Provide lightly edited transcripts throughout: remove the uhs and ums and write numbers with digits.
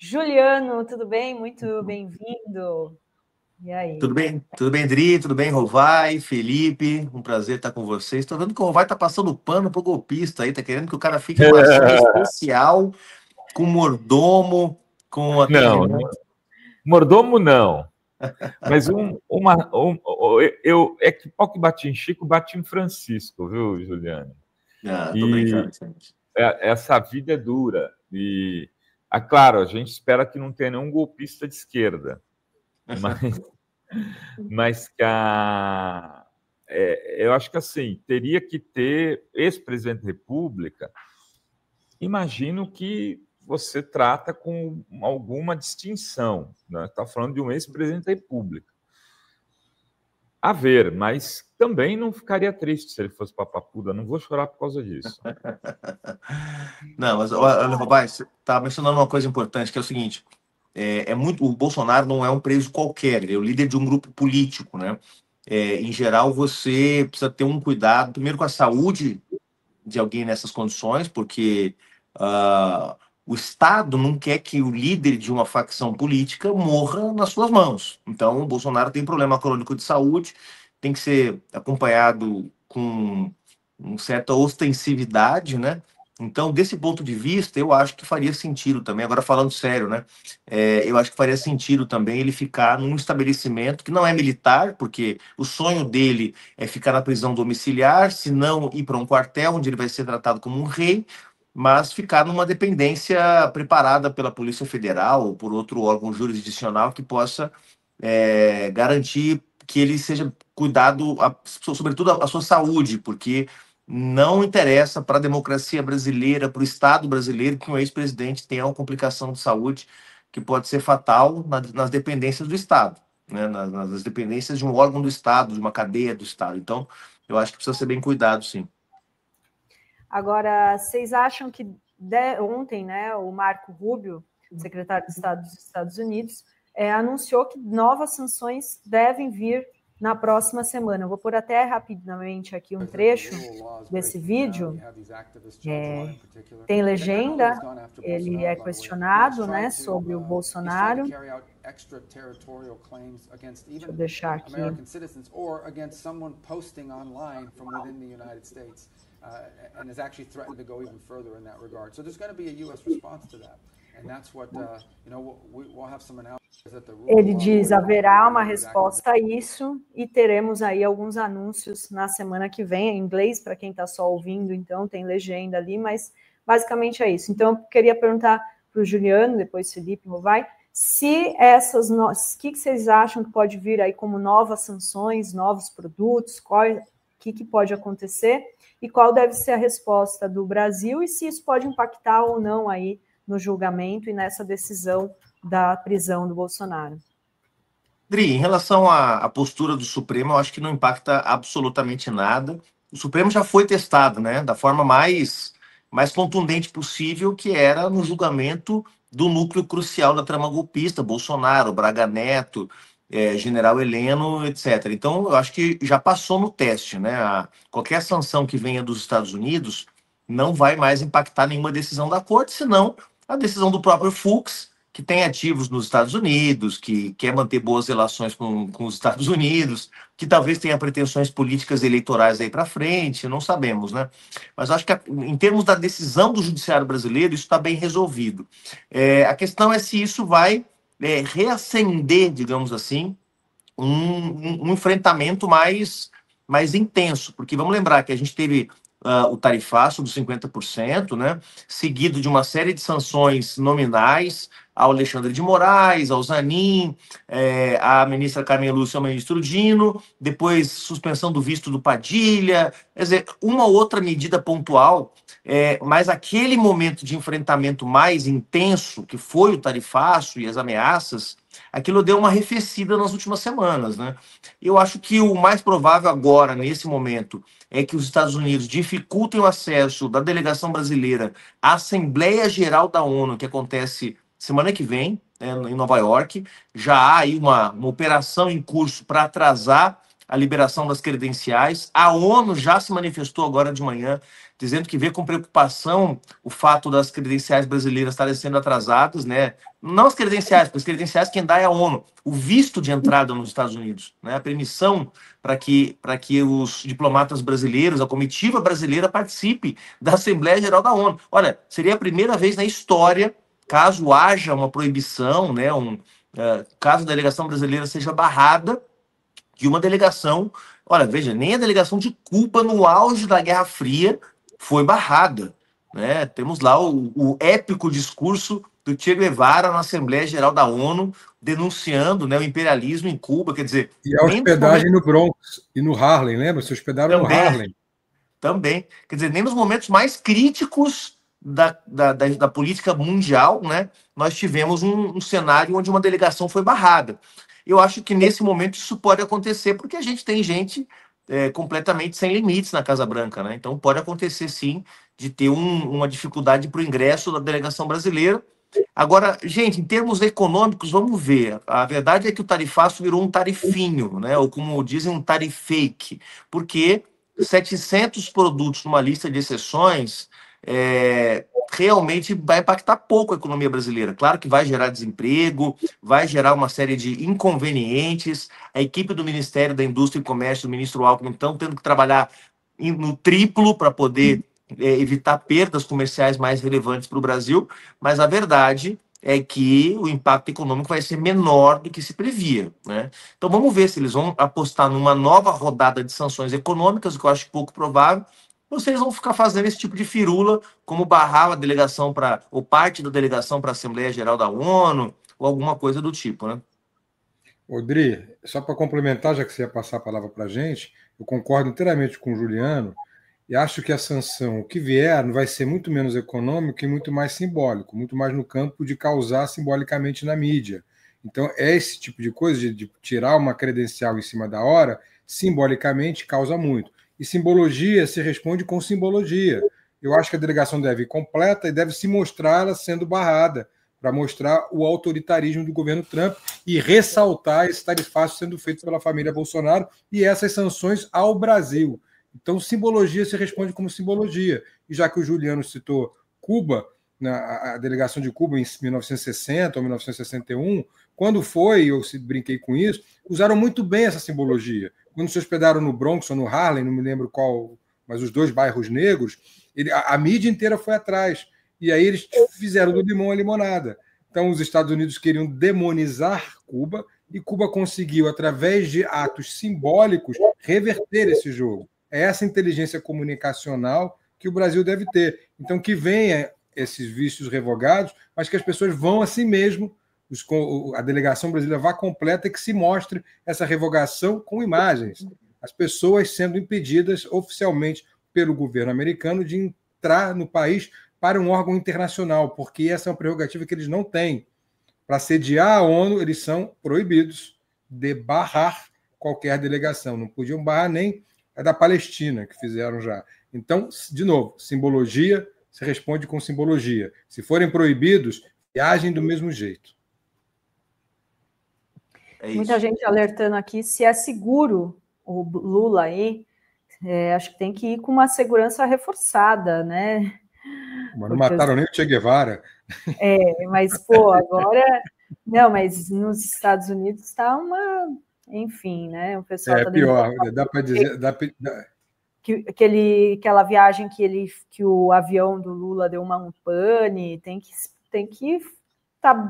Juliano, tudo bem? Muito bem-vindo. E aí? Tudo bem, Dri? Tudo bem, Rovai, Felipe? Um prazer estar com vocês. Estou vendo que o Rovai tá passando pano pro golpista aí, tá querendo que o cara fique numa sala especial, com mordomo, com Não, atendimento. mordomo não. Mas é que pau que bate em Chico, bate em Francisco, viu, Juliano? Tô brincando, gente. Essa vida é dura. E, claro, a gente espera que não tenha nenhum golpista de esquerda. Mas eu acho que assim, teria que ter ex-presidente da República. Imagino que você trata com alguma distinção. Está falando de um ex-presidente da República. A ver, mas também não ficaria triste se ele fosse papapuda. Não vou chorar por causa disso. Não, mas olha, Rovai, você está mencionando uma coisa importante, que é o seguinte: o Bolsonaro não é um preso qualquer, ele é o líder de um grupo político, né? Em geral, você precisa ter um cuidado, primeiro com a saúde de alguém nessas condições, porque o Estado não quer que o líder de uma facção política morra nas suas mãos. Então, o Bolsonaro tem problema crônico de saúde, tem que ser acompanhado com uma certa ostensividade, né? Então, desse ponto de vista, eu acho que faria sentido também, agora falando sério, né? Eu acho que faria sentido também ele ficar num estabelecimento que não é militar, porque o sonho dele é ficar na prisão domiciliar, se não ir para um quartel onde ele vai ser tratado como um rei, mas ficar numa dependência preparada pela Polícia Federal ou por outro órgão jurisdicional que possa garantir que ele seja cuidado, sobretudo a sua saúde, porque não interessa para a democracia brasileira, para o Estado brasileiro, que um ex-presidente tenha uma complicação de saúde que pode ser fatal nas dependências do Estado, né? Nas dependências de um órgão do Estado, de uma cadeia do Estado. Então, eu acho que precisa ser bem cuidado, sim. Agora, vocês acham que ontem, né, o Marco Rubio, secretário de Estado dos Estados Unidos, anunciou que novas sanções devem vir na próxima semana. Eu vou pôr até rapidamente aqui um trecho desse vídeo. Tem legenda, ele é questionado, né, sobre o Bolsonaro. Deixa eu deixar aqui. And has actually threatened to go even further in that regard. So there's going to be a U.S. response to that, and that's what we'll have some analysis that the rule. Ele diz: haverá uma resposta a isso e teremos aí alguns anúncios na semana que vem, em inglês para quem está só ouvindo, então tem legenda ali, mas basicamente é isso. Então eu queria perguntar para o Juliano, depois Felipe Rovai, se o que vocês acham que pode vir aí como novas sanções, novos produtos, o que pode acontecer? E qual deve ser a resposta do Brasil e se isso pode impactar ou não aí no julgamento e nessa decisão da prisão do Bolsonaro. Dri, em relação à postura do Supremo, eu acho que não impacta absolutamente nada. O Supremo já foi testado, né, da forma mais contundente possível, que era no julgamento do núcleo crucial da trama golpista, Bolsonaro, Braga Neto, General Heleno, etc. Então, eu acho que já passou no teste, né? Qualquer sanção que venha dos Estados Unidos não vai mais impactar nenhuma decisão da Corte, senão a decisão do próprio Fux, que tem ativos nos Estados Unidos, que quer manter boas relações com os Estados Unidos, que talvez tenha pretensões políticas eleitorais aí para frente, não sabemos, né? Mas acho que em termos da decisão do Judiciário brasileiro, isso está bem resolvido. A questão é se isso vai reacender, digamos assim, um enfrentamento mais intenso, porque vamos lembrar que a gente teve o tarifaço dos 50%, né, seguido de uma série de sanções nominais ao Alexandre de Moraes, ao Zanin, à ministra Carmen Lúcia, ao ministro Dino, depois suspensão do visto do Padilha, quer dizer, uma outra medida pontual, mas aquele momento de enfrentamento mais intenso, que foi o tarifaço e as ameaças, aquilo deu uma arrefecida nas últimas semanas, né? Eu acho que o mais provável agora, nesse momento, é que os Estados Unidos dificultem o acesso da delegação brasileira à Assembleia Geral da ONU, que acontece semana que vem, em Nova York. Já há aí uma operação em curso para atrasar a liberação das credenciais. A ONU já se manifestou agora de manhã, dizendo que vê com preocupação o fato das credenciais brasileiras estarem sendo atrasadas, né? Não as credenciais, porque as credenciais quem dá é a ONU. O visto de entrada nos Estados Unidos, né? A permissão para que os diplomatas brasileiros, a comitiva brasileira, participe da Assembleia Geral da ONU. Olha, seria a primeira vez na história, caso haja uma proibição, né? Caso a delegação brasileira seja barrada, de uma delegação. Olha, veja, nem a delegação de Cuba, no auge da Guerra Fria, foi barrada, né? Temos lá o épico discurso do Che Guevara na Assembleia Geral da ONU, denunciando, né, o imperialismo em Cuba, quer dizer... E a hospedagem no Bronx e no Harlem, lembra? Se hospedaram no Harlem. Também. Quer dizer, nem nos momentos mais críticos da política mundial, né, nós tivemos um cenário onde uma delegação foi barrada. Eu acho que nesse momento isso pode acontecer, porque a gente tem gente completamente sem limites na Casa Branca, né? Então pode acontecer sim de ter uma dificuldade para o ingresso da delegação brasileira. Agora, gente, em termos econômicos, vamos ver. A verdade é que o tarifaço virou um tarifinho, né? Ou como dizem, um tarifake, porque 700 produtos numa lista de exceções realmente vai impactar pouco a economia brasileira. Claro que vai gerar desemprego, vai gerar uma série de inconvenientes. A equipe do Ministério da Indústria e Comércio, do ministro Alckmin, estão tendo que trabalhar no triplo para poder evitar perdas comerciais mais relevantes para o Brasil, mas a verdade é que o impacto econômico vai ser menor do que se previa, né? Então vamos ver se eles vão apostar numa nova rodada de sanções econômicas, o que eu acho pouco provável, ou se eles vão ficar fazendo esse tipo de firula, como barrar a delegação ou parte da delegação para a Assembleia Geral da ONU, ou alguma coisa do tipo, né? Odri, só para complementar, já que você ia passar a palavra para a gente, eu concordo inteiramente com o Juliano, e acho que a sanção, o que vier, vai ser muito menos econômico e muito mais simbólico, muito mais no campo de causar simbolicamente na mídia. Então, é esse tipo de coisa, de tirar uma credencial em cima da hora, simbolicamente causa muito. E simbologia se responde com simbologia. Eu acho que a delegação deve ir completa e deve se mostrar ela sendo barrada, para mostrar o autoritarismo do governo Trump e ressaltar esse tarifaço sendo feito pela família Bolsonaro e essas sanções ao Brasil. Então, simbologia se responde como simbologia. E já que o Juliano citou Cuba, a delegação de Cuba em 1960 ou 1961, quando foi, eu brinquei com isso, usaram muito bem essa simbologia. Quando se hospedaram no Bronx ou no Harlem, não me lembro qual, mas os dois bairros negros, a mídia inteira foi atrás. E aí eles fizeram do limão a limonada. Então, os Estados Unidos queriam demonizar Cuba e Cuba conseguiu, através de atos simbólicos, reverter esse jogo. É essa inteligência comunicacional que o Brasil deve ter. Então, que venha esses vistos revogados, mas que as pessoas vão assim mesmo, a delegação brasileira vá completa e que se mostre essa revogação com imagens. As pessoas sendo impedidas oficialmente pelo governo americano de entrar no país para um órgão internacional, porque essa é uma prerrogativa que eles não têm. Para sediar a ONU, eles são proibidos de barrar qualquer delegação. Não podiam barrar nem a da Palestina, que fizeram já. Então, de novo, simbologia se responde com simbologia. Se forem proibidos, agem do mesmo jeito. Muita gente alertando aqui se é seguro o Lula aí. Acho que tem que ir com uma segurança reforçada, né? Mas não mataram nem o Che Guevara. Mas, pô, agora... Não, mas nos Estados Unidos está uma... Enfim, né? O pessoal tá pior, dá para dizer... Aquela viagem que o avião do Lula deu uma pane, tem que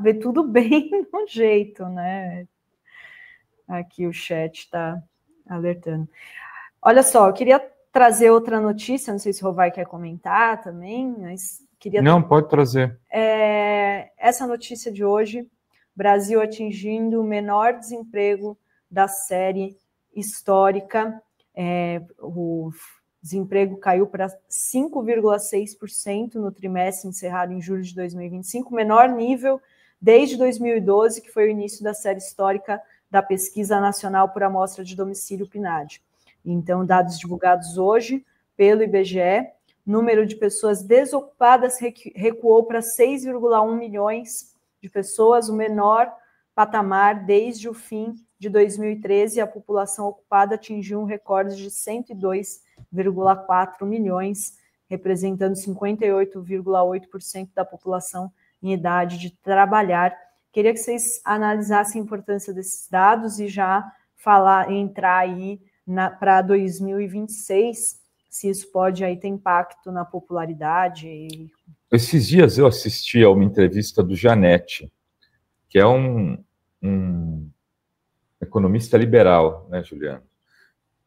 ver tudo bem no jeito, né? Aqui o chat está alertando. Olha só, eu queria trazer outra notícia, não sei se o Rovai quer comentar também, mas queria... Não, pode trazer. Essa notícia de hoje, Brasil atingindo o menor desemprego da série histórica, o desemprego caiu para 5,6% no trimestre encerrado em julho de 2025, menor nível desde 2012, que foi o início da série histórica da Pesquisa Nacional por Amostra de Domicílio PNAD. Então, dados divulgados hoje pelo IBGE, número de pessoas desocupadas recuou para 6,1 milhões de pessoas, o menor patamar desde o fim de 2013, a população ocupada atingiu um recorde de 102,4 milhões, representando 58,8% da população em idade de trabalhar. Queria que vocês analisassem a importância desses dados e já entrar aí para 2026, se isso pode aí ter impacto na popularidade. Esses dias eu assisti a uma entrevista do Janete, que é um economista liberal, né, Juliano?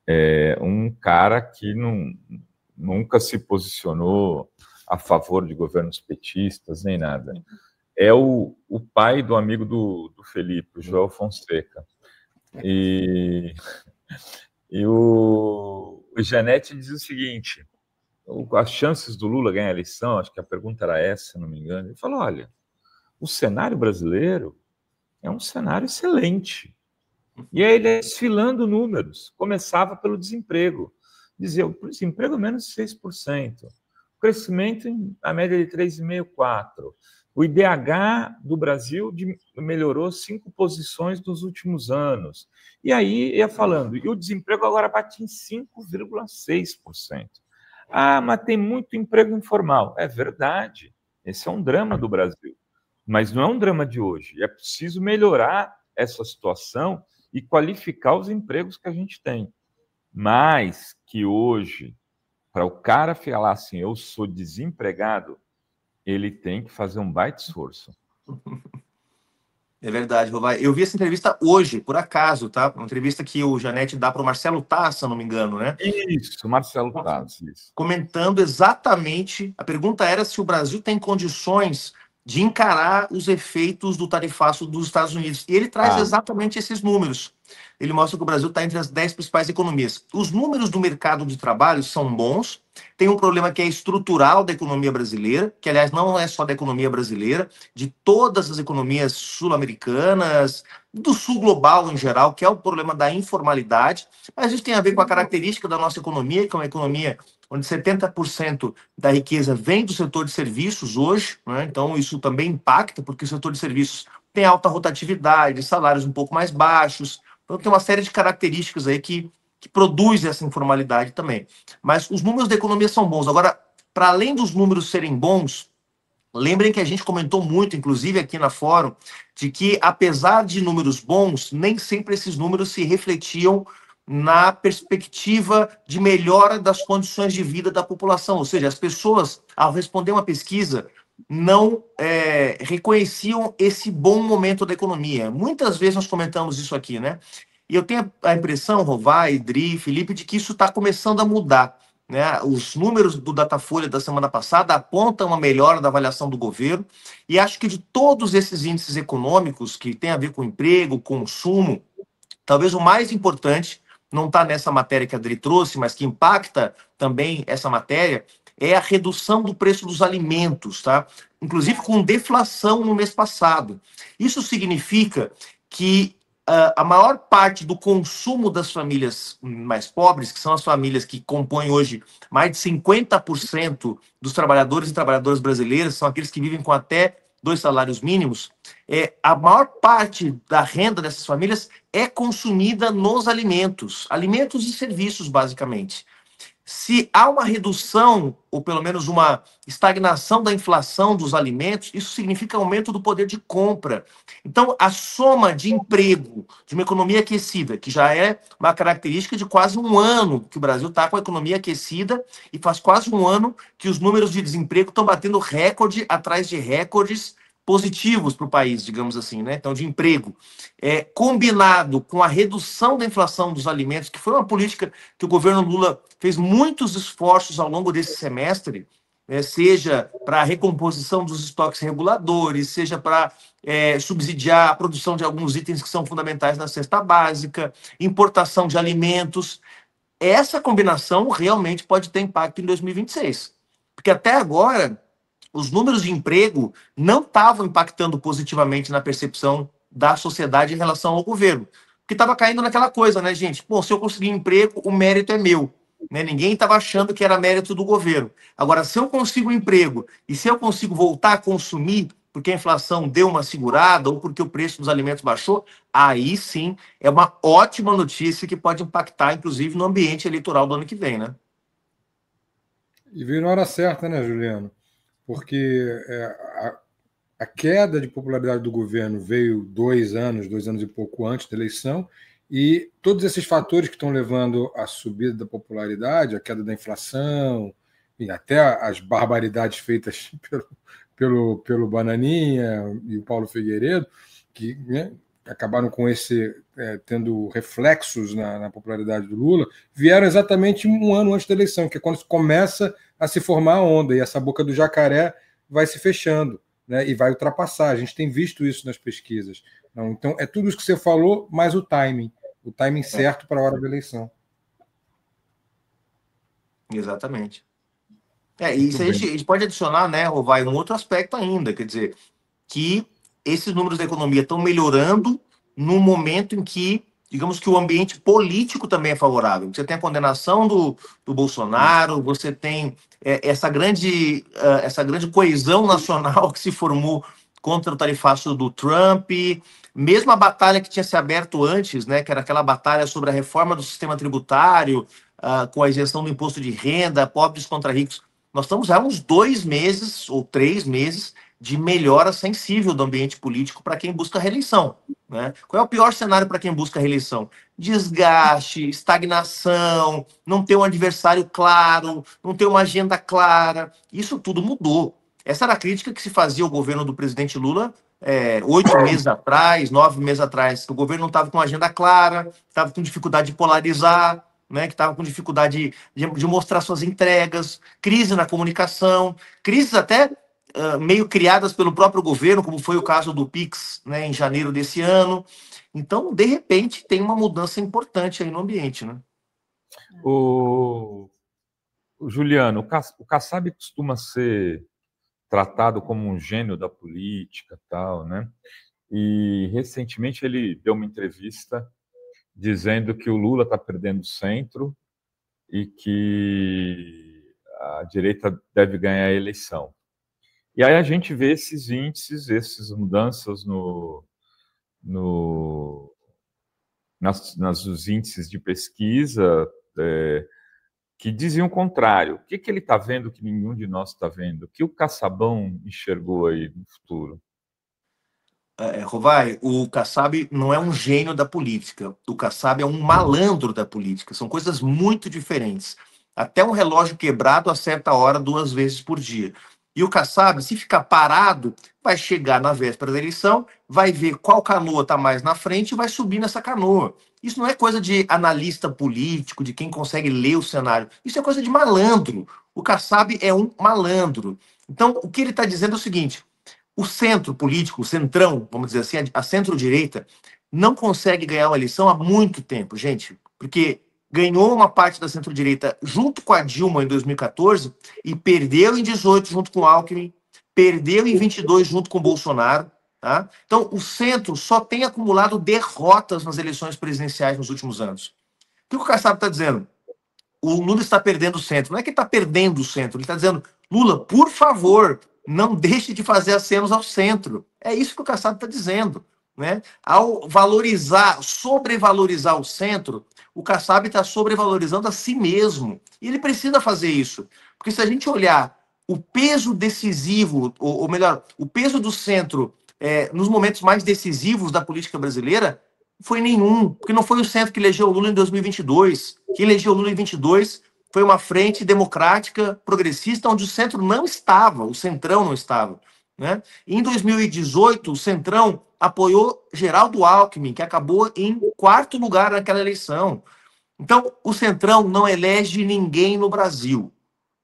É um cara que nunca se posicionou a favor de governos petistas, nem nada. É o pai do amigo do Felipe, o João Fonseca. E o Janete diz o seguinte: as chances do Lula ganhar a eleição, acho que a pergunta era essa, se não me engano. Ele falou: olha, o cenário brasileiro é um cenário excelente. E aí ele desfilando números, começava pelo desemprego. Dizia, o desemprego menos de 6%, o crescimento na média de 3,5%, 4%. O IDH do Brasil melhorou 5 posições nos últimos anos. E aí ia falando, e o desemprego agora bate em 5,6%. Ah, mas tem muito emprego informal. É verdade, esse é um drama do Brasil. Mas não é um drama de hoje. É preciso melhorar essa situação e qualificar os empregos que a gente tem. Mas que hoje, para o cara falar assim, eu sou desempregado, ele tem que fazer um baita esforço. É verdade, Rovai. Eu vi essa entrevista hoje, por acaso, tá? Uma entrevista que o Janete dá para o Marcelo Taz, se não me engano, né? Isso, Marcelo Taz. Isso. Comentando exatamente, a pergunta era se o Brasil tem condições de encarar os efeitos do tarifaço dos Estados Unidos. E ele traz exatamente esses números. Ele mostra que o Brasil está entre as 10 principais economias. Os números do mercado de trabalho são bons. Tem um problema que é estrutural da economia brasileira, que, aliás, não é só da economia brasileira, de todas as economias sul-americanas, do sul global em geral, que é o problema da informalidade. Mas isso tem a ver com a característica da nossa economia, que é uma economia onde 70% da riqueza vem do setor de serviços hoje, né? Então isso também impacta, porque o setor de serviços tem alta rotatividade, salários um pouco mais baixos. Então tem uma série de características aí que produz essa informalidade também. Mas os números da economia são bons. Agora, para além dos números serem bons, lembrem que a gente comentou muito, inclusive aqui na Fórum, de que apesar de números bons, nem sempre esses números se refletiam na perspectiva de melhora das condições de vida da população. Ou seja, as pessoas, ao responder uma pesquisa, não reconheciam esse bom momento da economia. Muitas vezes nós comentamos isso aqui, né? E eu tenho a impressão, Rovai, Dri, Felipe, de que isso está começando a mudar, né? Os números do Datafolha da semana passada apontam uma melhora da avaliação do governo, e acho que de todos esses índices econômicos que têm a ver com emprego, consumo, talvez o mais importante, não está nessa matéria que a Dri trouxe, mas que impacta também essa matéria, é a redução do preço dos alimentos, tá? Inclusive com deflação no mês passado. Isso significa que a maior parte do consumo das famílias mais pobres, que são as famílias que compõem hoje mais de 50% dos trabalhadores e trabalhadoras brasileiras, são aqueles que vivem com até 2 salários mínimos, a maior parte da renda dessas famílias é consumida nos alimentos e serviços, basicamente. Se há uma redução, ou pelo menos uma estagnação da inflação dos alimentos, isso significa aumento do poder de compra. Então, a soma de emprego, de uma economia aquecida, que já é uma característica de quase um ano que o Brasil está com a economia aquecida, e faz quase um ano que os números de desemprego estão batendo recorde atrás de recordes positivos para o país, digamos assim, né? Então, de emprego. Combinado com a redução da inflação dos alimentos, que foi uma política que o governo Lula fez muitos esforços ao longo desse semestre, seja para a recomposição dos estoques reguladores, seja para subsidiar a produção de alguns itens que são fundamentais na cesta básica, importação de alimentos. Essa combinação realmente pode ter impacto em 2026. Porque até agora, os números de emprego não estavam impactando positivamente na percepção da sociedade em relação ao governo. Porque estava caindo naquela coisa, né, gente? Pô, se eu conseguir emprego, o mérito é meu. Né? Ninguém estava achando que era mérito do governo. Agora, se eu consigo emprego e se eu consigo voltar a consumir, porque a inflação deu uma segurada ou porque o preço dos alimentos baixou, aí sim é uma ótima notícia que pode impactar, inclusive, no ambiente eleitoral do ano que vem, né? E veio na hora certa, né, Juliano? Porque a queda de popularidade do governo veio 2 anos e pouco antes da eleição, e todos esses fatores que estão levando à subida da popularidade, a queda da inflação, e até as barbaridades feitas pelo Bananinha e o Paulo Figueiredo, que, né, acabaram com tendo reflexos na popularidade do Lula, vieram exatamente um ano antes da eleição, que é quando começa a se formar a onda, e essa boca do jacaré vai se fechando, né, e vai ultrapassar. A gente tem visto isso nas pesquisas. Então, é tudo isso que você falou, mais o timing certo para a hora da eleição. Exatamente. Isso a gente pode adicionar, né, Rovai, um outro aspecto ainda, quer dizer, que esses números da economia estão melhorando no momento em que, digamos que o ambiente político também é favorável. Você tem a condenação do Bolsonaro, você tem essa grande coesão nacional que se formou contra o tarifaço do Trump, mesmo a batalha que tinha se aberto antes, né, que era aquela batalha sobre a reforma do sistema tributário, com a isenção do imposto de renda, pobres contra ricos. Nós estamos há uns 2 meses ou 3 meses de melhora sensível do ambiente político para quem busca reeleição, né? Qual é o pior cenário para quem busca reeleição? Desgaste, estagnação, não ter um adversário claro, não ter uma agenda clara. Isso tudo mudou. Essa era a crítica que se fazia ao governo do presidente Lula 8 meses atrás, 9 meses atrás, que o governo não estava com uma agenda clara, estava com dificuldade de polarizar, né, que estava com dificuldade de mostrar suas entregas, crise na comunicação, crises até meio criadas pelo próprio governo, como foi o caso do PIX, né, em janeiro desse ano. Então, de repente, tem uma mudança importante aí no ambiente, né? O Juliano, o Kassab costuma ser tratado como um gênio da política, tal, né? E recentemente ele deu uma entrevista dizendo que o Lula está perdendo o centro e que a direita deve ganhar a eleição. E aí a gente vê esses índices, essas mudanças nos índices de pesquisa que diziam o contrário. O que ele está vendo que nenhum de nós está vendo? O que o Kassabão enxergou aí no futuro? Rovai, o Kassab não é um gênio da política. O Kassab é um malandro da política. São coisas muito diferentes. Até um relógio quebrado acerta a hora 2 vezes por dia. E o Kassab, se ficar parado, vai chegar na véspera da eleição, vai ver qual canoa está mais na frente e vai subir nessa canoa. Isso não é coisa de analista político, de quem consegue ler o cenário. Isso é coisa de malandro. O Kassab é um malandro. Então, o que ele está dizendo é o seguinte: o centro político, o centrão, vamos dizer assim, a centro-direita, não consegue ganhar uma eleição há muito tempo, gente, porque ganhou uma parte da centro-direita junto com a Dilma em 2014 e perdeu em 18 junto com o Alckmin, perdeu em 22 junto com o Bolsonaro. Tá? Então, o centro só tem acumulado derrotas nas eleições presidenciais nos últimos anos. O que o Kassab está dizendo? O Lula está perdendo o centro. Não é que ele está perdendo o centro, ele está dizendo: Lula, por favor, não deixe de fazer acenos ao centro. É isso que o Kassab está dizendo. Né? Ao sobrevalorizar o centro, o Kassab está sobrevalorizando a si mesmo. E ele precisa fazer isso. Porque se a gente olhar o peso decisivo, ou melhor, o peso do centro nos momentos mais decisivos da política brasileira, foi nenhum. Porque não foi o centro que elegeu o Lula em 2022. Quem elegeu o Lula em 2022 foi uma frente democrática, progressista, onde o centro não estava, o centrão não estava. Né? Em 2018, o centrão apoiou Geraldo Alckmin, que acabou em 4º lugar naquela eleição. Então, o centrão não elege ninguém no Brasil.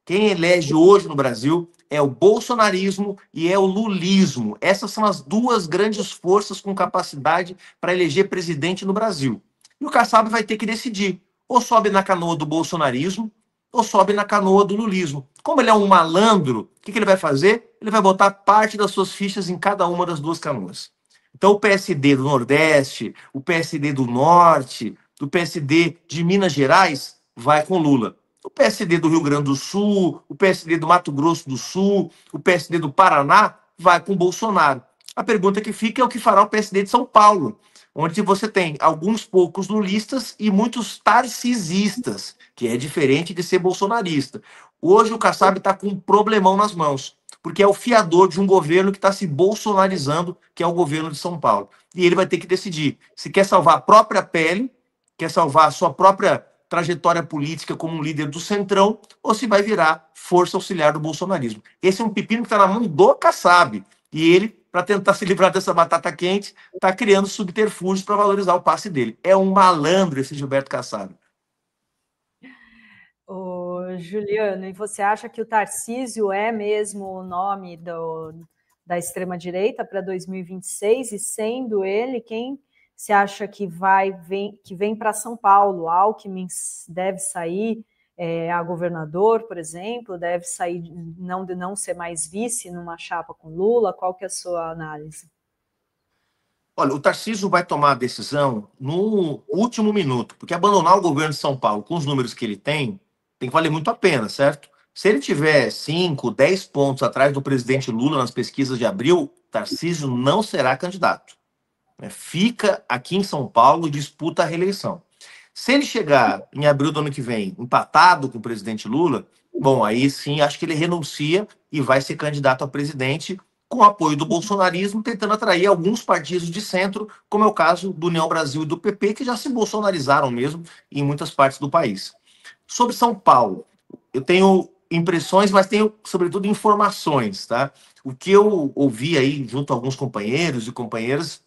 Quem elege hoje no Brasil é o bolsonarismo e é o lulismo. Essas são as 2 grandes forças com capacidade para eleger presidente no Brasil. E o Kassab vai ter que decidir. Ou sobe na canoa do bolsonarismo, ou sobe na canoa do lulismo. Como ele é um malandro, o que ele vai fazer? Ele vai botar parte das suas fichas em cada uma das 2 canoas. Então, o PSD do Nordeste, o PSD do Norte, o PSD de Minas Gerais, vai com Lula. O PSD do Rio Grande do Sul, o PSD do Mato Grosso do Sul, o PSD do Paraná, vai com o Bolsonaro. A pergunta que fica é o que fará o PSD de São Paulo, onde você tem alguns poucos lulistas e muitos tarcisistas, que é diferente de ser bolsonarista. Hoje o Kassab está com um problemão nas mãos, porque é o fiador de um governo que está se bolsonarizando, que é o governo de São Paulo. E ele vai ter que decidir se quer salvar a própria pele, quer salvar a sua própria trajetória política como um líder do Centrão, ou se vai virar força auxiliar do bolsonarismo. Esse é um pepino que está na mão do Kassab. E ele, para tentar se livrar dessa batata quente, está criando subterfúgios para valorizar o passe dele. É um malandro esse Gilberto Kassab. Ô, Juliano, e você acha que o Tarcísio é mesmo o nome da extrema-direita para 2026? E sendo ele, quem você acha que vem para São Paulo? Alckmin deve sair a governador, por exemplo, deve sair, não ser mais vice numa chapa com Lula? Qual que é a sua análise? Olha, o Tarcísio vai tomar a decisão no último minuto, porque abandonar o governo de São Paulo com os números que ele tem que valer muito a pena, certo? Se ele tiver 5, 10 pontos atrás do presidente Lula nas pesquisas de abril, Tarcísio não será candidato. Fica aqui em São Paulo e disputa a reeleição. Se ele chegar em abril do ano que vem empatado com o presidente Lula, bom, aí sim acho que ele renuncia e vai ser candidato a presidente com apoio do bolsonarismo, tentando atrair alguns partidos de centro, como é o caso do União Brasil e do PP, que já se bolsonarizaram mesmo em muitas partes do país. Sobre São Paulo, eu tenho impressões, mas tenho, sobretudo, informações, tá? O que eu ouvi aí, junto a alguns companheiros e companheiras,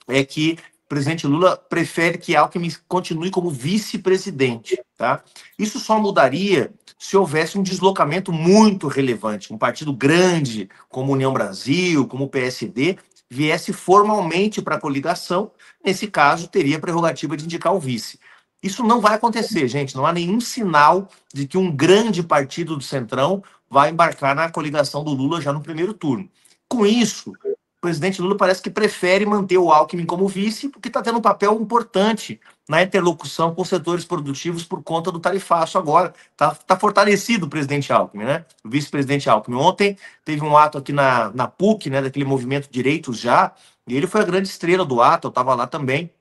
é que o presidente Lula prefere que Alckmin continue como vice-presidente, tá? Isso só mudaria se houvesse um deslocamento muito relevante, um partido grande, como União Brasil, como o PSD, viesse formalmente para a coligação. Nesse caso, teria a prerrogativa de indicar o vice. Isso não vai acontecer, gente. Não há nenhum sinal de que um grande partido do Centrão vai embarcar na coligação do Lula já no primeiro turno. Com isso, o presidente Lula parece que prefere manter o Alckmin como vice, porque está tendo um papel importante na interlocução com os setores produtivos por conta do tarifaço agora. Tá fortalecido o presidente Alckmin, né? O vice-presidente Alckmin. Ontem teve um ato aqui na PUC, né, daquele movimento Direitos Já, e ele foi a grande estrela do ato, eu estava lá também.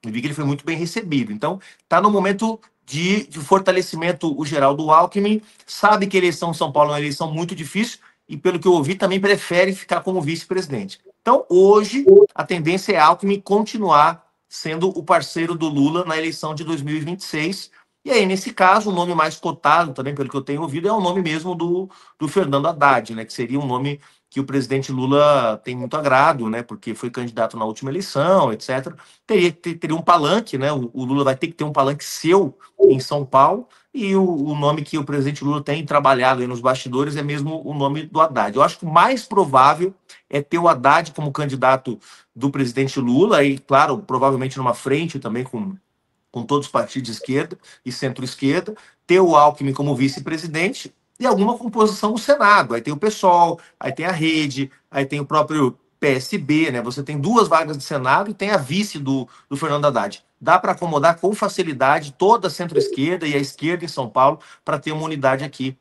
Eu vi que ele foi muito bem recebido. Então, está no momento de fortalecimento o geral do Alckmin. Sabe que a eleição em São Paulo é uma eleição muito difícil e, pelo que eu ouvi, também prefere ficar como vice-presidente. Então, hoje, a tendência é Alckmin continuar sendo o parceiro do Lula na eleição de 2026. E aí, nesse caso, o nome mais cotado, também pelo que eu tenho ouvido, é o nome mesmo do Fernando Haddad, né, que seria um nome que o presidente Lula tem muito agrado, né, porque foi candidato na última eleição, etc. Teria um palanque, né, o Lula vai ter que ter um palanque seu em São Paulo, e o nome que o presidente Lula tem trabalhado aí nos bastidores é mesmo o nome do Haddad. Eu acho que o mais provável é ter o Haddad como candidato do presidente Lula, e, claro, provavelmente numa frente também com todos os partidos de esquerda e centro-esquerda, ter o Alckmin como vice-presidente, e alguma composição no Senado. Aí tem o PSOL, aí tem a Rede, aí tem o próprio PSB, né? Você tem 2 vagas de Senado e tem a vice do Fernando Haddad. Dá para acomodar com facilidade toda a centro-esquerda e a esquerda em São Paulo para ter uma unidade aqui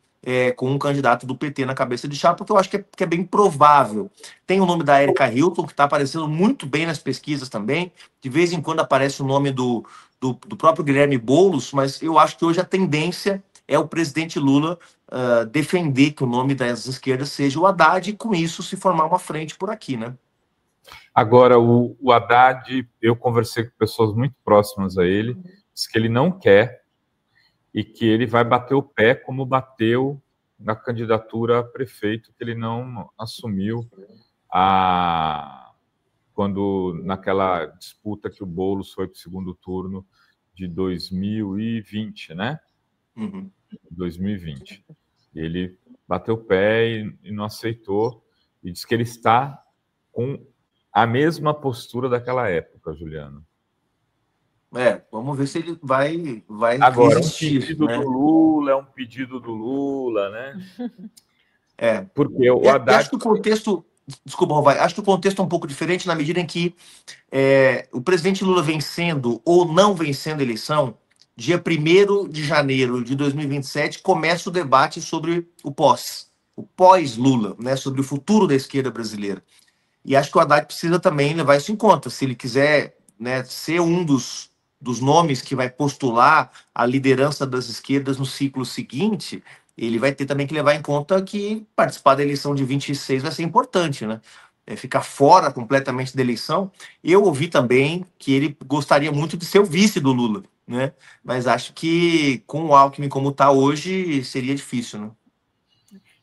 com um candidato do PT na cabeça de chapa, porque eu acho que é bem provável. Tem o nome da Erika Hilton, que está aparecendo muito bem nas pesquisas também. De vez em quando aparece o nome do próprio Guilherme Boulos, mas eu acho que hoje a tendência é o presidente Lula defender que o nome das esquerdas seja o Haddad e, com isso, se formar uma frente por aqui, né? Agora, o Haddad, eu conversei com pessoas muito próximas a ele, disse que ele não quer e que ele vai bater o pé como bateu na candidatura a prefeito, que ele não assumiu quando naquela disputa que o Boulos foi para o segundo turno de 2020, né? Uhum. 2020. Ele bateu o pé e não aceitou, e diz que ele está com a mesma postura daquela época, Juliano. Vamos ver se ele vai agora, resistir, um pedido, né? É um pedido do Lula, né? Porque o Haddad... Acho que o contexto... Desculpa, Rovai. Acho que o contexto é um pouco diferente na medida em que o presidente Lula vencendo ou não vencendo a eleição, dia 1º de janeiro de 2027, começa o debate sobre o pós. o pós-Lula, né, sobre o futuro da esquerda brasileira. E acho que o Haddad precisa também levar isso em conta. Se ele quiser, né, ser um dos nomes que vai postular a liderança das esquerdas no ciclo seguinte, ele vai ter também que levar em conta que participar da eleição de 26 vai ser importante, né? Ficar fora completamente da eleição. Eu ouvi também que ele gostaria muito de ser o vice do Lula, né? Mas acho que com o Alckmin como está hoje, seria difícil, né?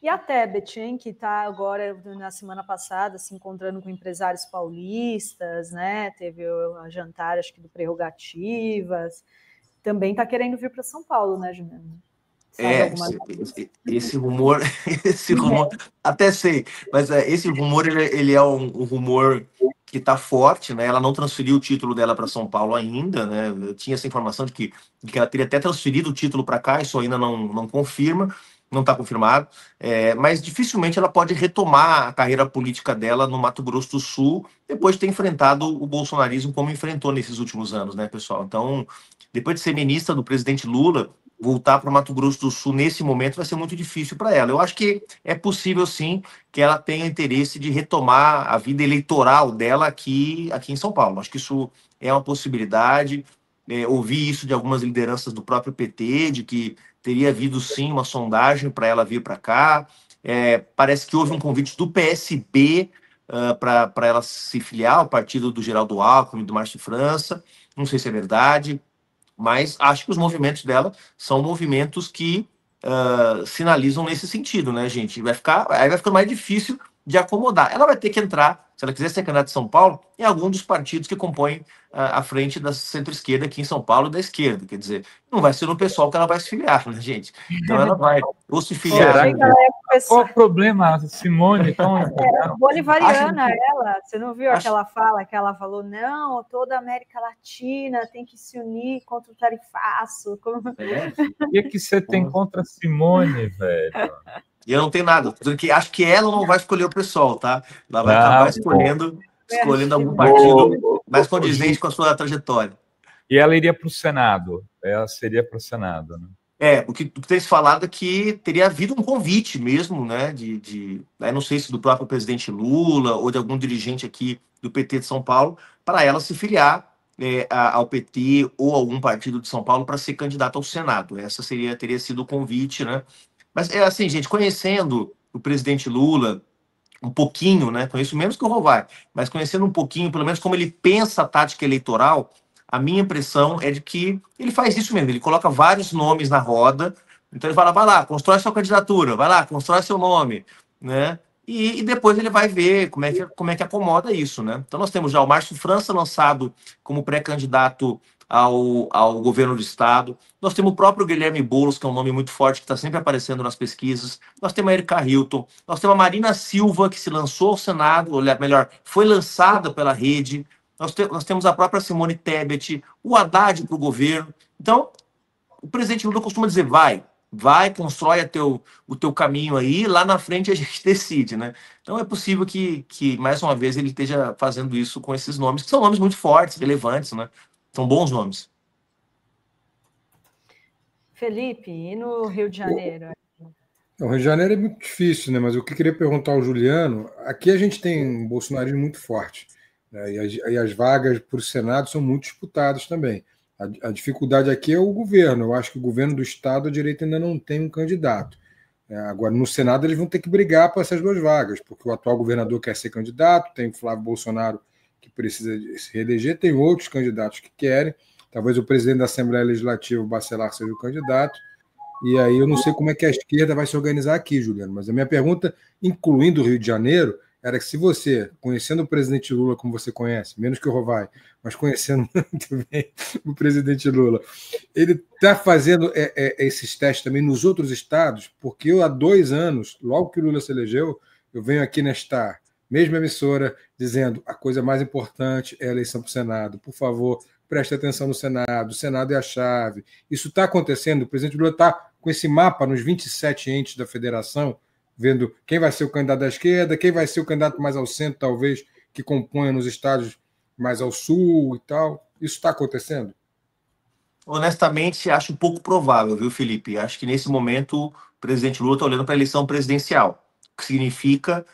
E a Tebet, hein, que está agora, na semana passada, se encontrando com empresários paulistas, né? Teve a jantar, acho que do Prerrogativas, também está querendo vir para São Paulo, né, Juliano? Esse rumor, até sei, mas esse rumor ele é um rumor que está forte, né? Ela não transferiu o título dela para São Paulo ainda, né? Eu tinha essa informação de que ela teria até transferido o título para cá, isso ainda não confirma, não está confirmado, mas dificilmente ela pode retomar a carreira política dela no Mato Grosso do Sul, depois de ter enfrentado o bolsonarismo como enfrentou nesses últimos anos, né, pessoal? Então, depois de ser ministra do presidente Lula, voltar para o Mato Grosso do Sul nesse momento vai ser muito difícil para ela. Eu acho que é possível, sim, que ela tenha interesse de retomar a vida eleitoral dela aqui em São Paulo. Acho que isso é uma possibilidade. Ouvi isso de algumas lideranças do próprio PT, de que teria havido, sim, uma sondagem para ela vir para cá. Parece que houve um convite do PSB para ela se filiar ao partido do Geraldo Alckmin, do Márcio França. Não sei se é verdade, mas acho que os movimentos dela são movimentos que sinalizam nesse sentido, né, gente? Aí vai ficar mais difícil de acomodar. Ela vai ter que entrar, se ela quiser ser candidata de São Paulo, em algum dos partidos que compõem a frente da centro-esquerda aqui em São Paulo e da esquerda. Quer dizer, não vai ser no pessoal que ela vai se filiar, né, gente? Então ela vai ou se filiar. Qual o problema, Simone? Bolivariana, ela. Você não viu aquela fala que ela falou? Não, toda a América Latina tem que se unir contra o tarifaço. O que você tem contra a Simone, velho? E eu não tenho nada. Porque acho que ela não vai escolher o pessoal, tá? Ela vai acabar escolhendo algum partido mais condizente com a sua trajetória. E ela iria para o Senado. Ela seria para o Senado, né? O que tem se falado é que teria havido um convite mesmo, né? Não sei se do próprio presidente Lula ou de algum dirigente aqui do PT de São Paulo, para ela se filiar ao PT ou algum partido de São Paulo para ser candidata ao Senado. Essa teria sido o convite, né? Mas é assim, gente, conhecendo o presidente Lula um pouquinho, né? Conheço menos que o Rovai, mas conhecendo um pouquinho, pelo menos como ele pensa a tática eleitoral, a minha impressão é de que ele faz isso mesmo, ele coloca vários nomes na roda, então ele fala, vai lá, constrói sua candidatura, vai lá, constrói seu nome, né? E depois ele vai ver como é que acomoda isso, né? Então nós temos já o Márcio França lançado como pré-candidato ao governo do estado. Nós temos o próprio Guilherme Boulos, que é um nome muito forte, que está sempre aparecendo nas pesquisas. Nós temos a Erika Hilton. Nós temos a Marina Silva, que se lançou ao Senado, ou melhor, foi lançada pela rede. Nós temos a própria Simone Tebet, o Haddad para o governo. Então, o presidente Lula costuma dizer, vai, constrói o teu caminho aí, lá na frente a gente decide, né? Então é possível que mais uma vez ele esteja fazendo isso com esses nomes, que são nomes muito fortes, relevantes, né? São bons nomes. Felipe, e no Rio de Janeiro? O Rio de Janeiro é muito difícil, né? Mas o que eu queria perguntar ao Juliano, aqui a gente tem um bolsonarismo muito forte, né? E as vagas para o Senado são muito disputadas também. A dificuldade aqui é o governo. Eu acho que o governo do Estado, a direita ainda não tem um candidato. Agora, no Senado, eles vão ter que brigar por essas duas vagas, porque o atual governador quer ser candidato, tem o Flávio Bolsonaro, que precisa se reeleger, tem outros candidatos que querem, talvez o presidente da Assembleia Legislativa, o Bacelar, seja o candidato, e aí eu não sei como é que a esquerda vai se organizar aqui, Juliano, mas a minha pergunta, incluindo o Rio de Janeiro, era que se você, conhecendo o presidente Lula como você conhece, menos que o Rovai, mas conhecendo muito bem o presidente Lula, ele está fazendo esses testes também nos outros estados, porque eu há 2 anos, logo que o Lula se elegeu, eu venho aqui nesta mesma emissora dizendo a coisa mais importante é a eleição para o Senado. Por favor, preste atenção no Senado. O Senado é a chave. Isso está acontecendo. O presidente Lula está com esse mapa nos 27 entes da federação, vendo quem vai ser o candidato da esquerda, quem vai ser o candidato mais ao centro, talvez, que componha nos estados mais ao sul e tal. Isso está acontecendo? Honestamente, acho pouco provável, viu, Felipe? Acho que nesse momento presidente Lula está olhando para a eleição presidencial, que significa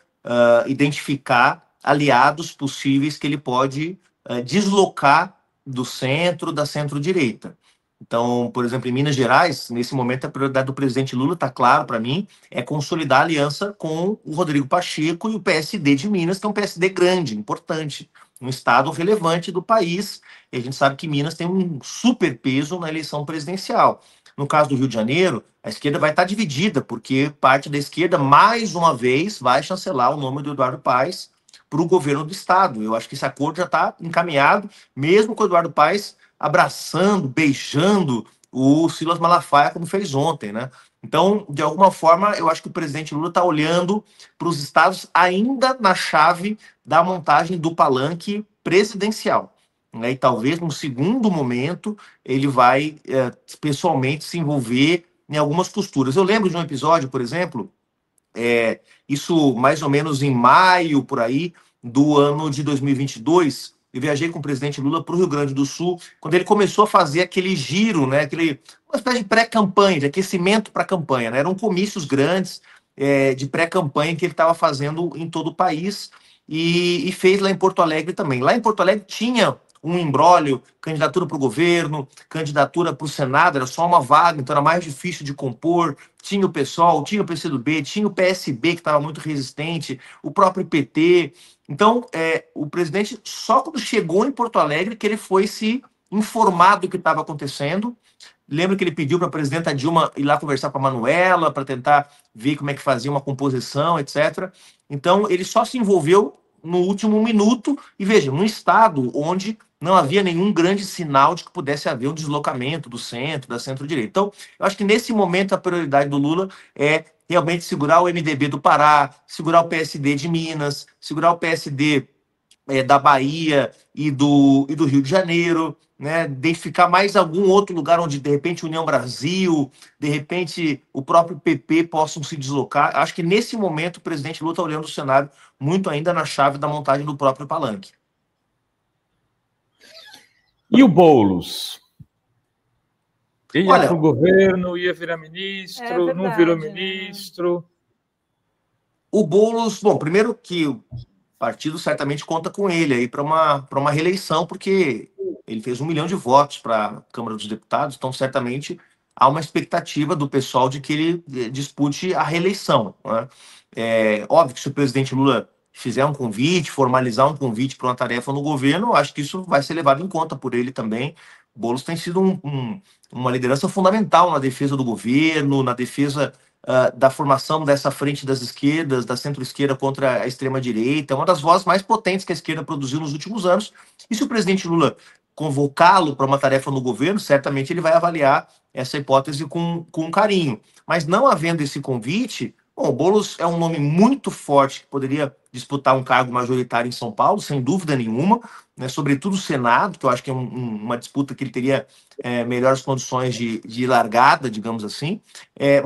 identificar aliados possíveis que ele pode deslocar do centro, da centro-direita. Então, por exemplo, em Minas Gerais, nesse momento, a prioridade do presidente Lula, está claro para mim, é consolidar a aliança com o Rodrigo Pacheco e o PSD de Minas, que é um PSD grande, importante, um estado relevante do país. E a gente sabe que Minas tem um super peso na eleição presidencial. No caso do Rio de Janeiro, a esquerda vai estar dividida, porque parte da esquerda, mais uma vez, vai chancelar o nome do Eduardo Paes para o governo do estado. Eu acho que esse acordo já está encaminhado, mesmo com o Eduardo Paes abraçando, beijando o Silas Malafaia, como fez ontem, né? Então, de alguma forma, eu acho que o presidente Lula está olhando para os estados ainda na chave da montagem do palanque presidencial, né? E talvez, num segundo momento, ele vai pessoalmente se envolver em algumas costuras. Eu lembro de um episódio, por exemplo, isso mais ou menos em maio, por aí, do ano de 2022, eu viajei com o presidente Lula para o Rio Grande do Sul, quando ele começou a fazer aquele giro, né, uma espécie de pré-campanha, de aquecimento para a campanha, né? Eram comícios grandes de pré-campanha que ele estava fazendo em todo o país e fez lá em Porto Alegre também. Lá em Porto Alegre tinha um imbróglio, candidatura para o governo, candidatura para o Senado, era só uma vaga, então era mais difícil de compor. Tinha o PSOL, tinha o PCdoB, tinha o PSB, que estava muito resistente, o próprio PT. Então, o presidente, só quando chegou em Porto Alegre, que ele foi se informar do que estava acontecendo. Lembro que ele pediu para a presidenta Dilma ir lá conversar com a Manuela, para tentar ver como é que fazia uma composição, etc. Então, ele só se envolveu no último minuto, e veja, num estado onde não havia nenhum grande sinal de que pudesse haver um deslocamento do centro, da centro-direita. Então, eu acho que nesse momento a prioridade do Lula é realmente segurar o MDB do Pará, segurar o PSD de Minas, segurar o PSD da Bahia e do Rio de Janeiro, né? Identificar mais algum outro lugar onde, de repente, União Brasil, de repente, o próprio PP possam se deslocar. Acho que nesse momento o presidente Lula está olhando o cenário muito ainda na chave da montagem do próprio palanque. E o Boulos? Ia para o governo, ia virar ministro, não virou ministro. O Boulos, bom, primeiro que o partido certamente conta com ele aí para uma reeleição, porque ele fez 1 milhão de votos para a Câmara dos Deputados, então certamente há uma expectativa do pessoal de que ele dispute a reeleição, né? Óbvio que se o presidente Lula fizer um convite, formalizar um convite para uma tarefa no governo, eu acho que isso vai ser levado em conta por ele também. O Boulos tem sido uma liderança fundamental na defesa do governo, na defesa da formação dessa frente das esquerdas, da centro-esquerda contra a extrema-direita, é uma das vozes mais potentes que a esquerda produziu nos últimos anos. E se o presidente Lula convocá-lo para uma tarefa no governo, certamente ele vai avaliar essa hipótese com carinho. Mas não havendo esse convite, bom, o Boulos é um nome muito forte que poderia disputar um cargo majoritário em São Paulo, sem dúvida nenhuma, né? Sobretudo o Senado, que eu acho que é uma disputa que ele teria melhores condições de largada, digamos assim,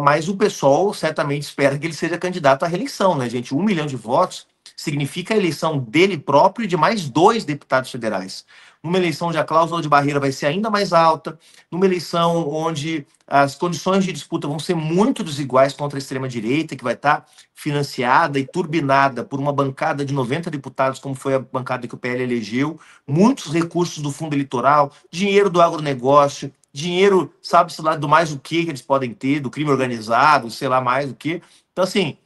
mas o pessoal certamente espera que ele seja candidato à reeleição, né, gente? 1 milhão de votos significa a eleição dele próprio e de mais 2 deputados federais. Numa eleição onde a cláusula de barreira vai ser ainda mais alta, numa eleição onde as condições de disputa vão ser muito desiguais contra a extrema-direita, que vai estar financiada e turbinada por uma bancada de 90 deputados, como foi a bancada que o PL elegeu, muitos recursos do fundo eleitoral, dinheiro do agronegócio, dinheiro, sabe-se lá do mais o que eles podem ter, do crime organizado, sei lá mais o que. Então, assim,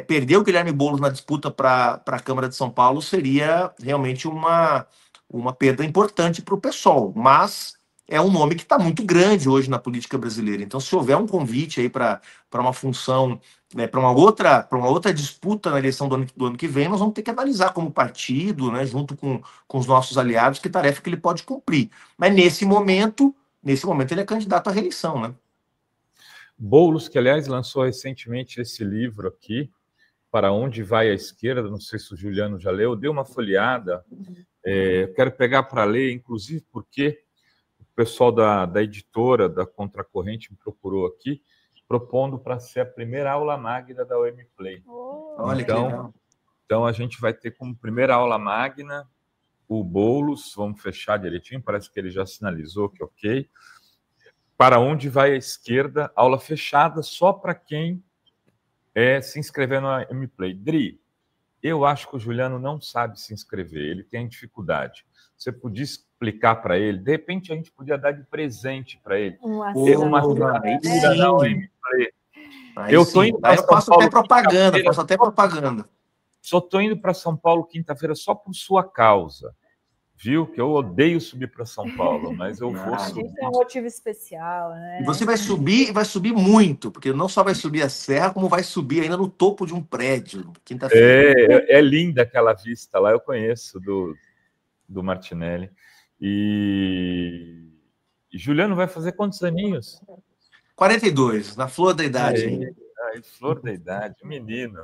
perder o Guilherme Boulos na disputa para a Câmara de São Paulo seria realmente uma perda importante para o PSOL, mas é um nome que está muito grande hoje na política brasileira. Então, se houver um convite aí para uma função, para uma outra disputa na eleição do ano que vem, nós vamos ter que analisar como partido, né, junto com os nossos aliados, que tarefa que ele pode cumprir. Mas nesse momento ele é candidato à reeleição, né? Boulos, que aliás lançou recentemente esse livro aqui, Para Onde Vai a Esquerda, não sei se o Juliano já leu, deu uma folheada. Quero pegar para ler, inclusive porque o pessoal da editora, da Contracorrente, me procurou aqui, propondo para ser a primeira aula magna da OM Play. Olha que legal. Então, a gente vai ter como primeira aula magna o Boulos, vamos fechar direitinho, parece que ele já sinalizou que ok. Para onde vai a esquerda? Aula fechada só para quem se inscrever no MPlay. Dri, eu acho que o Juliano não sabe se inscrever, ele tem dificuldade. Você podia explicar para ele? De repente a gente podia dar de presente para ele. Uma assinatura na OMPlay. Eu estou indo para São Paulo. Faço até propaganda. Só estou indo para São Paulo quinta-feira só por sua causa. Viu? Que eu odeio subir para São Paulo, mas eu vou subir. A gente tem um motivo especial, né? E você vai subir, e vai subir muito, porque não só vai subir a serra, como vai subir ainda no topo de um prédio, quinta-feira. É linda aquela vista lá, eu conheço do Martinelli. E Juliano vai fazer quantos aninhos? 42, na flor da idade. Flor da idade, menino.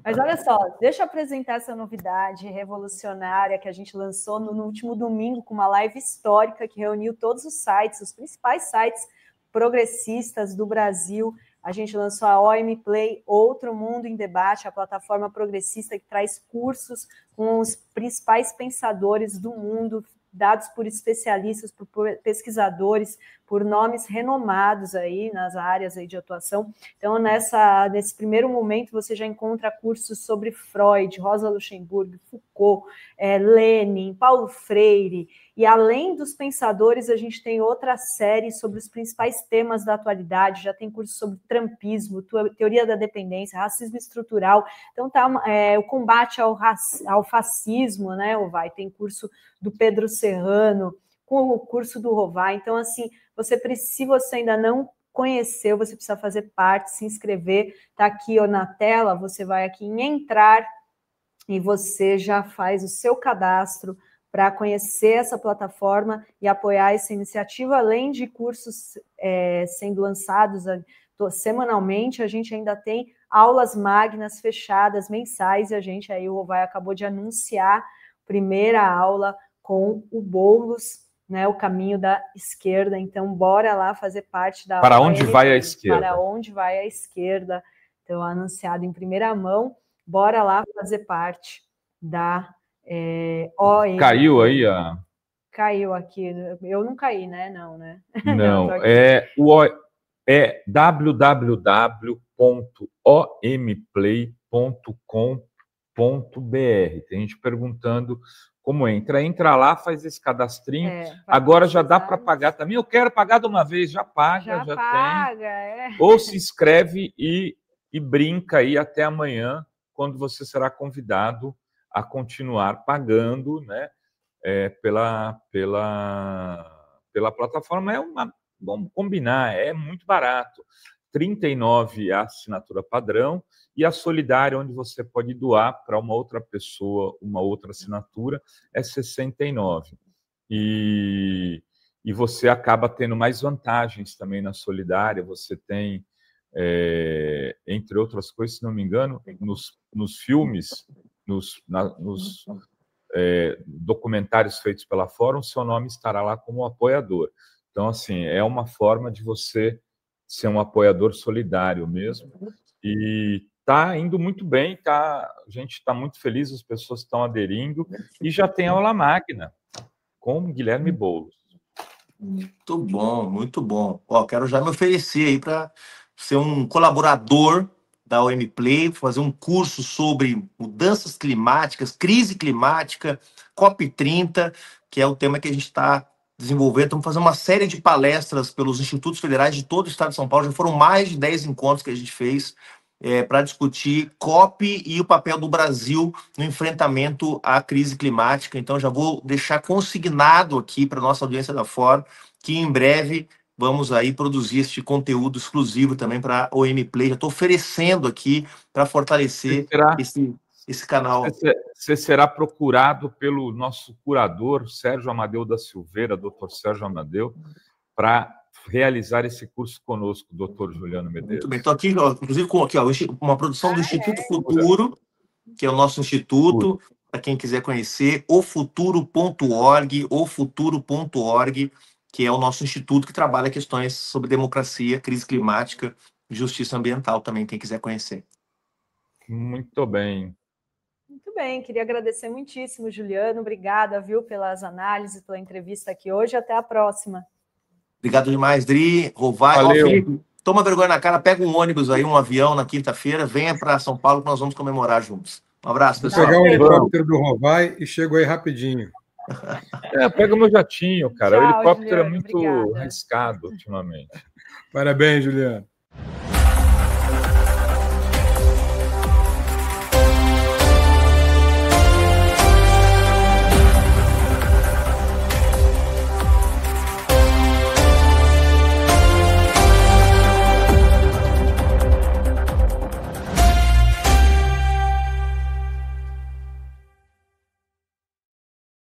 Mas olha só, deixa eu apresentar essa novidade revolucionária que a gente lançou no último domingo com uma live histórica que reuniu todos os sites, os principais sites progressistas do Brasil. A gente lançou a OMPlay, Outro Mundo em Debate, a plataforma progressista que traz cursos com os principais pensadores do mundo, dados por especialistas, por pesquisadores, por nomes renomados aí nas áreas aí de atuação. Então, nesse primeiro momento, você já encontra cursos sobre Freud, Rosa Luxemburgo, Foucault, Lenin, Paulo Freire, e além dos pensadores, a gente tem outra série sobre os principais temas da atualidade, já tem curso sobre trumpismo, teoria da dependência, racismo estrutural, então o combate ao fascismo, né, tem curso do Pedro Serrano, com o curso do Rovai. Então, assim, se você ainda não conheceu, você precisa fazer parte, se inscrever, tá aqui na tela, você vai aqui em entrar e você já faz o seu cadastro para conhecer essa plataforma e apoiar essa iniciativa, além de cursos sendo lançados semanalmente, a gente ainda tem aulas magnas fechadas, mensais, e a gente aí, o Rovai acabou de anunciar a primeira aula com o Boulos, né, o caminho da esquerda. Então, bora lá fazer parte da... Para onde vai a esquerda? Para onde vai a esquerda. Então, anunciado em primeira mão, bora lá fazer parte da OM. Caiu aí Caiu aqui. Eu não caí, né? Não, né? Não, é www.omplay.com.br. Tem gente perguntando como entra. Entra lá, faz esse cadastrinho. Agora já dá para pagar também. Eu quero pagar de uma vez, já paga, já paga, tem. Ou se inscreve e brinca aí até amanhã, quando você será convidado a continuar pagando, né, pela plataforma. Vamos combinar, é muito barato. R$ 39,00 a assinatura padrão, e a solidária, onde você pode doar para uma outra pessoa, uma outra assinatura, é R$ 69,00. E você acaba tendo mais vantagens também na solidária. Você tem, entre outras coisas, se não me engano, nos filmes, nos documentários feitos pela Fórum, seu nome estará lá como apoiador. Então, assim, é uma forma de você ser um apoiador solidário mesmo. E está indo muito bem, a gente está muito feliz, as pessoas estão aderindo, e já tem aula magna com Guilherme Boulos. Muito bom, muito bom. Quero já me oferecer aí para ser um colaborador da OMPlay, fazer um curso sobre mudanças climáticas, crise climática, COP30, que é o tema que a gente está desenvolvendo. Estamos fazendo uma série de palestras pelos institutos federais de todo o estado de São Paulo. Já foram mais de 10 encontros que a gente fez para discutir COP e o papel do Brasil no enfrentamento à crise climática. Então, já vou deixar consignado aqui para a nossa audiência da Fórum que em breve vamos aí produzir este conteúdo exclusivo também para a OMPlay. Já estou oferecendo aqui para fortalecer esse canal. Você será procurado pelo nosso curador, Sérgio Amadeu da Silveira, doutor Sérgio Amadeu, para realizar esse curso conosco, doutor Juliano Medeiros. Muito bem. Estou aqui, inclusive, com uma produção do Instituto Futuro, que é o nosso instituto, para quem quiser conhecer, ofuturo.org, que é o nosso instituto que trabalha questões sobre democracia, crise climática e justiça ambiental também, quem quiser conhecer. Muito bem. Muito bem, queria agradecer muitíssimo, Juliano. Obrigada, viu, pelas análises, pela entrevista aqui hoje. Até a próxima. Obrigado demais, Dri, Rovai. Valeu. Ó, Felipe, toma vergonha na cara, pega um ônibus aí, um avião na quinta-feira, venha para São Paulo que nós vamos comemorar juntos. Um abraço, Vou pessoal. pegar o helicóptero do Rovai e chego aí rapidinho. Pega o meu jatinho, cara. Tchau, o helicóptero Juliano, é muito obrigada. arriscado ultimamente. Parabéns, Juliano.